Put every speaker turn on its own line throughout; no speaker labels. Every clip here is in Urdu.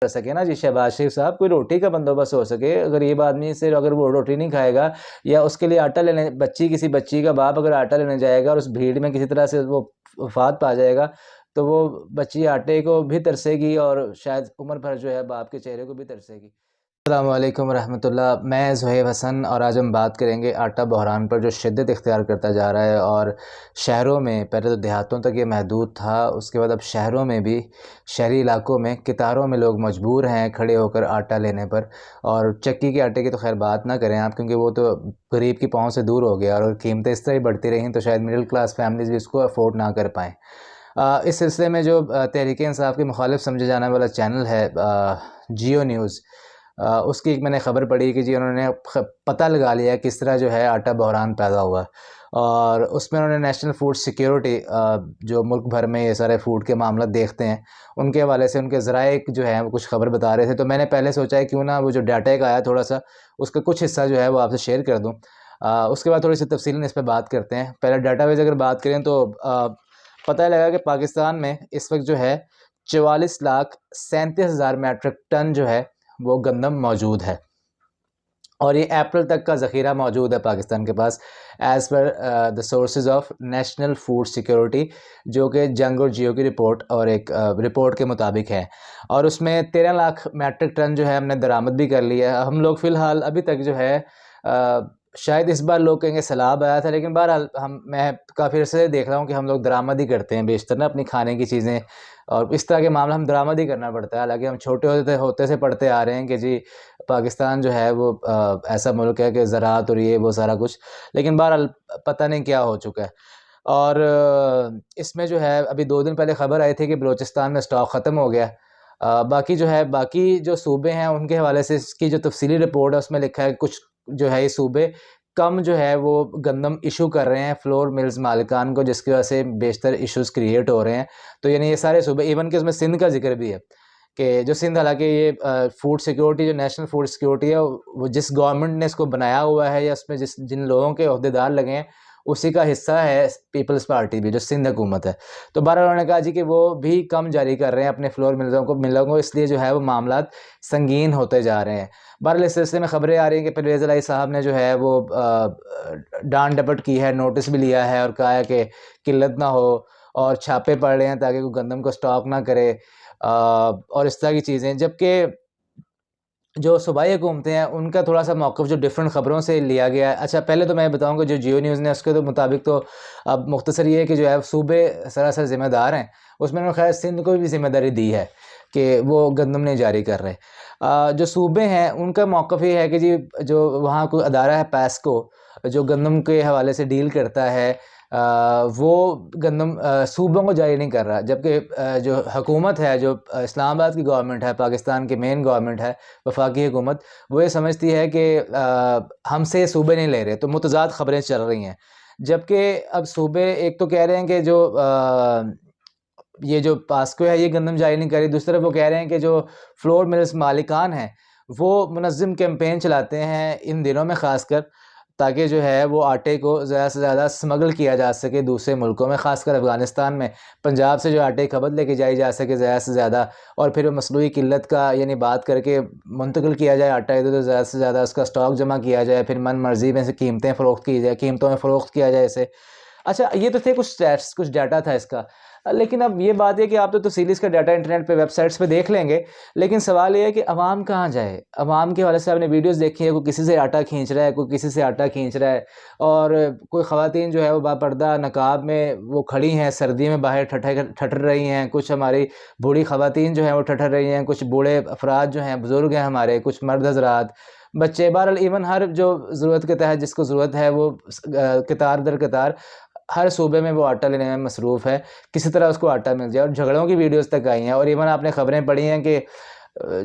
کر سکے نا جی شہباز شریف صاحب، کوئی روٹی کا بندوبست ہو سکے. غریب آدمی سے اگر وہ روٹی نہیں کھائے گا یا اس کے لیے آٹا لینے کسی بچی کا باپ اگر آٹا لینے جائے گا اور اس بھیڑ میں کسی طرح سے وہ وفات پا جائے گا تو وہ بچی آٹے کو بھی ترسے گی اور شاید عمر بھر جو ہے باپ کے چہرے کو بھی ترسے گی. السلام علیکم ورحمۃ اللہ. میں زہیب حسن اور آج ہم بات کریں گے آٹا بحران پر جو شدت اختیار کرتا جا رہا ہے اور شہروں میں پہلے تو دیہاتوں تک یہ محدود تھا، اس کے بعد اب شہروں میں بھی شہری علاقوں میں قطاروں میں لوگ مجبور ہیں کھڑے ہو کر آٹا لینے پر. اور چکی کے آٹے کی تو خیر بات نہ کریں آپ، کیونکہ وہ تو غریب کی پاؤں سے دور ہو گیا اور اگر قیمتیں اس طرح ہی بڑھتی رہیں تو شاید مڈل کلاس فیملیز بھی اس کو افورڈ نہ کر پائیں. اس سلسلے میں جو تحریک انصاف کے مخالف سمجھے جانے والا چینل ہے جیو نیوز، اس کی ایک میں نے خبر پڑھی کہ جی انہوں نے پتہ لگا لیا کس طرح جو ہے آٹا بحران پیدا ہوا، اور اس میں انہوں نے نیشنل فوڈ سیکیورٹی جو ملک بھر میں یہ سارے فوڈ کے معاملات دیکھتے ہیں ان کے حوالے سے ان کے ذرائع جو ہیں وہ کچھ خبر بتا رہے تھے. تو میں نے پہلے سوچا ہے کیوں نہ وہ جو ڈیٹا ایک آیا تھوڑا سا اس کا کچھ حصہ جو ہے وہ آپ سے شیئر کر دوں، اس کے بعد تھوڑی سی تفصیل اس پہ بات کرتے ہیں. پہلے ڈیٹا بیس اگر بات کریں تو پتہ لگا کہ پاکستان میں اس وقت جو ہے 44,37,000 میٹرک ٹن جو ہے وہ گندم موجود ہے، اور یہ اپریل تک کا ذخیرہ موجود ہے پاکستان کے پاس as per the sources of national food security, جو کہ جنگ اور جیو کی رپورٹ اور ایک رپورٹ کے مطابق ہے. اور اس میں 13 لاکھ میٹرک ٹن جو ہے ہم نے درآمد بھی کر لیا ہے. ہم لوگ فی الحال ابھی تک جو ہے شاید اس بار لوگ کہیں گے سیلاب آیا تھا، لیکن بہرحال میں کافی عرصے سے دیکھ رہا ہوں کہ ہم لوگ درآمد ہی کرتے ہیں بیشتر نا اپنی کھانے کی چیزیں، اور اس طرح کے معاملہ ہم درآمد ہی کرنا پڑتا ہے. حالانکہ ہم چھوٹے ہوتے سے پڑھتے آ رہے ہیں کہ جی پاکستان جو ہے وہ ایسا ملک ہے کہ زراعت اور یہ وہ سارا کچھ، لیکن بہرحال پتہ نہیں کیا ہو چکا ہے. اور اس میں جو ہے ابھی 2 دن پہلے خبر آئی تھی کہ بلوچستان میں سٹاک ختم ہو گیا. باقی جو صوبے ہیں ان کے حوالے سے اس کی جو تفصیلی رپورٹ ہے اس میں لکھا ہے کہ کچھ جو ہے یہ صوبے کم جو ہے وہ گندم ایشو کر رہے ہیں فلور ملز مالکان کو، جس کی وجہ سے بیشتر ایشوز کریٹ ہو رہے ہیں. تو یعنی یہ سارے صوبے، ایون کہ اس میں سندھ کا ذکر بھی ہے کہ جو سندھ، حالانکہ یہ فوڈ سیکیورٹی جو نیشنل فوڈ سیکیورٹی ہے وہ جس گورنمنٹ نے اس کو بنایا ہوا ہے یا اس میں جن لوگوں کے عہدیدار لگے ہیں اسی کا حصہ ہے پیپلز پارٹی بھی جو سندھ حکومت ہے. تو بہرحال انہوں نے کہا جی کہ وہ بھی کم جاری کر رہے ہیں اپنے فلور ملوں کو، اس لیے جو ہے وہ معاملات سنگین ہوتے جا رہے ہیں. بہرحال اس سلسلے میں خبریں آ رہی ہیں کہ پرویز الہی صاحب نے جو ہے وہ ڈانٹ ڈپٹ کی ہے، نوٹس بھی لیا ہے اور کہا ہے کہ قلت نہ ہو، اور چھاپے پڑ رہے ہیں تاکہ کوئی گندم کو سٹاک نہ کرے اور اس طرح کی چیزیں. جبکہ جو صوبائی حکومتیں ہیں ان کا تھوڑا سا موقف جو ڈفرینٹ خبروں سے لیا گیا ہے. اچھا پہلے تو میں بتاؤں گا جو جیو نیوز نے اس کے تو مطابق تو اب مختصر یہ ہے کہ جو ہے صوبے سراسر ذمہ دار ہیں، اس میں انہوں نے خیر سندھ کو بھی ذمہ داری دی ہے کہ وہ گندم نہیں جاری کر رہے. جو صوبے ہیں ان کا موقف یہ ہے کہ جی جو وہاں کوئی ادارہ ہے پیسکو جو گندم کے حوالے سے ڈیل کرتا ہے وہ گندم صوبوں کو جاری نہیں کر رہا، جبکہ جو حکومت ہے، جو اسلام آباد کی گورنمنٹ ہے، پاکستان کی مین گورنمنٹ ہے وفاقی حکومت، وہ یہ سمجھتی ہے کہ ہم سے یہ صوبے نہیں لے رہے. تو متضاد خبریں چل رہی ہیں. جبکہ اب صوبے ایک تو کہہ رہے ہیں کہ جو یہ جو پاسکو ہے یہ گندم جاری نہیں کری، دوسری طرف وہ کہہ رہے ہیں کہ جو فلور ملز مالکان ہیں وہ منظم کیمپین چلاتے ہیں ان دنوں میں خاص کر، تاکہ جو ہے وہ آٹے کو زیادہ سے زیادہ سمگل کیا جا سکے دوسرے ملکوں میں، خاص کر افغانستان میں پنجاب سے جو آٹے کی کھپت لے کے جائی جا سکے زیادہ سے زیادہ، اور پھر وہ مصنوعی قلت کا یعنی بات کر کے منتقل کیا جائے آٹا ادھر، تو زیادہ سے زیادہ اس کا سٹاک جمع کیا جائے، پھر من مرضی میں سے قیمتیں فروخت کی جائے، قیمتوں میں فروخت کیا جائے اسے. اچھا یہ تو تھے کچھ ڈیٹا تھا اس کا، لیکن اب یہ بات ہے کہ آپ تو تفصیلی اس کا ڈیٹا انٹرنیٹ پہ ویب سائٹس پہ دیکھ لیں گے، لیکن سوال یہ ہے کہ عوام کہاں جائے؟ عوام کے حوالے سے آپ نے ویڈیوز دیکھی ہے، کوئی کسی سے آٹا کھینچ رہا ہے، کوئی کسی سے آٹا کھینچ رہا ہے، اور کوئی خواتین جو ہے وہ باپردہ نقاب میں وہ کھڑی ہیں سردی میں باہر ٹھٹر رہی ہیں، کچھ ہماری بوڑھی خواتین جو ہیں وہ ٹھٹر رہی ہیں، کچھ بوڑھے افراد جو ہیں بزرگ ہیں ہمارے، کچھ مرد حضرات، بچے، بہرحال ایون ہر جو ضرورت کے تحت جس کو ضرورت ہے وہ قطار در قطار ہر صوبے میں وہ آٹا لینے میں مصروف ہے، کسی طرح اس کو آٹا مل جائے. اور جھگڑوں کی ویڈیوز تک آئی ہیں، اور ایون آپ نے خبریں پڑھی ہیں کہ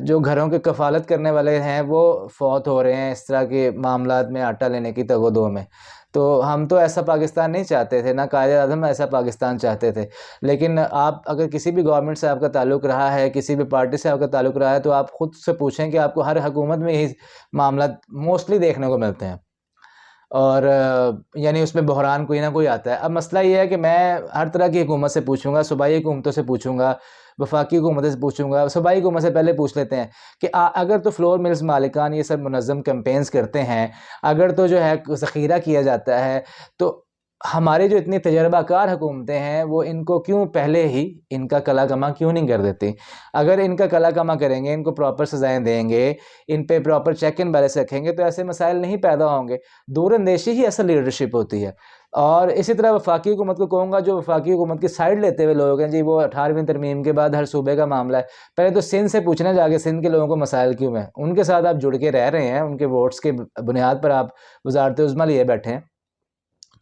جو گھروں کے کفالت کرنے والے ہیں وہ فوت ہو رہے ہیں اس طرح کے معاملات میں آٹا لینے کی تگ و دو میں. تو ہم تو ایسا پاکستان نہیں چاہتے تھے، نہ قائد اعظم ایسا پاکستان چاہتے تھے، لیکن آپ اگر کسی بھی گورنمنٹ سے آپ کا تعلق رہا ہے، کسی بھی پارٹی سے آپ کا تعلق رہا ہے، تو آپ خود سے پوچھیں کہ آپ کو ہر حکومت میں یہی معاملات موسٹلی دیکھنے کو ملتے ہیں، اور یعنی اس میں بحران کوئی نہ کوئی آتا ہے. اب مسئلہ یہ ہے کہ میں ہر طرح کی حکومت سے پوچھوں گا، صوبائی حکومتوں سے پوچھوں گا، وفاقی حکومت سے پوچھوں گا، صوبائی حکومت سے پہلے پوچھ لیتے ہیں کہ اگر تو فلور ملز مالکان یہ سب منظم کیمپینز کرتے ہیں، اگر تو جو ہے ذخیرہ کیا جاتا ہے، تو ہمارے جو اتنی تجربہ کار حکومتیں ہیں وہ ان کو کیوں پہلے ہی ان کا کلا کما کیوں نہیں کر دیتی؟ اگر ان کا کلا کما کریں گے، ان کو پراپر سزائیں دیں گے، ان پہ پراپر چیک اینڈ بیلنس رکھیں گے، تو ایسے مسائل نہیں پیدا ہوں گے۔ دور اندیشی ہی اصل لیڈرشپ ہوتی ہے۔ اور اسی طرح وفاقی حکومت کو کہوں گا، جو وفاقی حکومت کی سائڈ لیتے ہوئے لوگ ہیں جی، وہ 18ویں ترمیم کے بعد ہر صوبے کا معاملہ ہے، پہلے تو سندھ سے پوچھنا جا کے سندھ کے لوگوں کو مسائل کیوں ہیں، ان کے ساتھ آپ جڑ کے رہ رہے ہیں، ان کے ووٹس کے بنیاد پر آپ وزارت عظمیٰ لیے بیٹھے ہیں،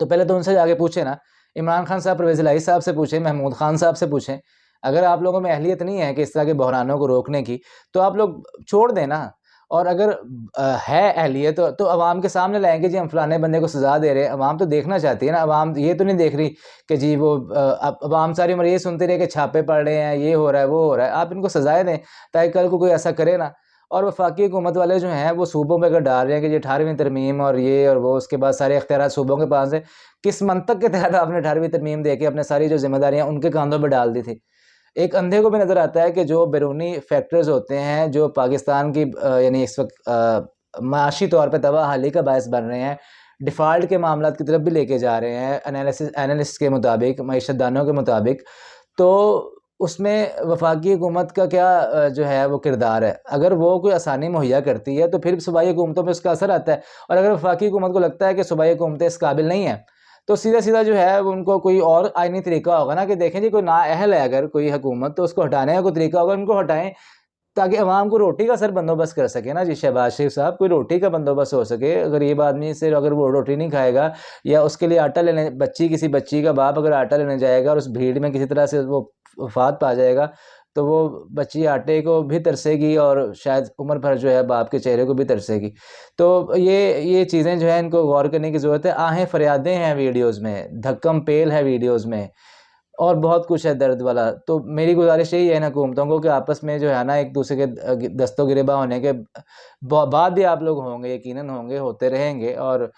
تو پہلے تو ان سے جا کے پوچھیں نا۔ عمران خان صاحب، پرویز الہی صاحب سے پوچھیں، محمود خان صاحب سے پوچھیں۔ اگر آپ لوگوں میں اہلیت نہیں ہے کہ اس طرح کے بحرانوں کو روکنے کی، تو آپ لوگ چھوڑ دیں نا۔ اور اگر ہے اہلیت تو عوام کے سامنے لائیں گے جی ہم فلانے بندے کو سزا دے رہے ہیں۔ عوام تو دیکھنا چاہتی ہے نا، عوام یہ تو نہیں دیکھ رہی کہ جی وہ عوام ساری عمر یہ سنتے رہے کہ چھاپے پڑ رہے ہیں، یہ ہو رہا ہے، وہ ہو رہا ہے۔ آپ ان کو سزائیں دیں تاکہ کل کو کوئی ایسا کرے نا۔ اور وفاقی حکومت والے جو ہیں وہ صوبوں پہ اگر ڈال رہے ہیں کہ جی 18ویں ترمیم اور یہ اور وہ، اس کے بعد سارے اختیارات صوبوں کے پاس ہیں، کس منطق کے تحت آپ نے 18ویں ترمیم دے کے اپنے ساری جو ذمہ داریاں ان کے کاندھوں پہ ڈال دی تھی؟ ایک اندھے کو بھی نظر آتا ہے کہ جو بیرونی فیکٹرز ہوتے ہیں جو پاکستان کی یعنی اس وقت معاشی طور پہ تباہ حالی کا باعث بن رہے ہیں، ڈیفالٹ کے معاملات کی طرف بھی لے کے جا رہے ہیں اینالسٹ کے مطابق، معیشت دانوں کے مطابق، تو اس میں وفاقی حکومت کا کیا جو ہے وہ کردار ہے؟ اگر وہ کوئی آسانی مہیا کرتی ہے تو پھر صوبائی حکومتوں پہ اس کا اثر آتا ہے، اور اگر وفاقی حکومت کو لگتا ہے کہ صوبائی حکومتیں اس قابل نہیں ہیں، تو سیدھا سیدھا جو ہے ان کو کوئی اور آئینی طریقہ ہوگا نا کہ دیکھیں جی کوئی نااہل ہے اگر کوئی حکومت، تو اس کو ہٹانے کا کوئی طریقہ ہوگا، ان کو ہٹائیں تاکہ عوام کو روٹی کا سر بندوبست کر سکے نا جی شہباز شریف صاحب، کوئی روٹی کا بندوبست ہو سکے۔ غریب آدمی سے اگر وہ روٹی نہیں کھائے گا، یا اس کے لیے آٹا لینے کسی بچی کا باپ اگر آٹا لینے جائے گا اور اس بھیڑ میں کسی طرح سے وہ وفات پا جائے گا، تو وہ بچی آٹے کو بھی ترسے گی اور شاید عمر بھر جو ہے باپ کے چہرے کو بھی ترسے گی۔ تو یہ چیزیں جو ہیں ان کو غور کرنے کی ضرورت ہے۔ آہیں فریادیں ہیں ویڈیوز میں، دھکم پیل ہے ویڈیوز میں، اور بہت کچھ ہے درد والا۔ تو میری گزارش یہی ہے ان حکومتوں کو کہ آپس میں جو ہے نا ایک دوسرے کے دست و گریباں ہونے کے بعد بھی آپ لوگ ہوں گے، یقیناً ہوں گے، ہوتے رہیں گے، اور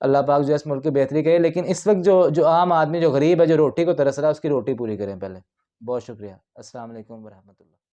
اللہ پاک جو ہے اس ملک کی بہتری کرے، لیکن اس وقت جو عام آدمی جو غریب ہے، جو روٹی کو ترس رہا ہے، اس کی روٹی پوری کریں پہلے۔ بہت شکریہ۔ السلام علیکم ورحمۃ اللہ۔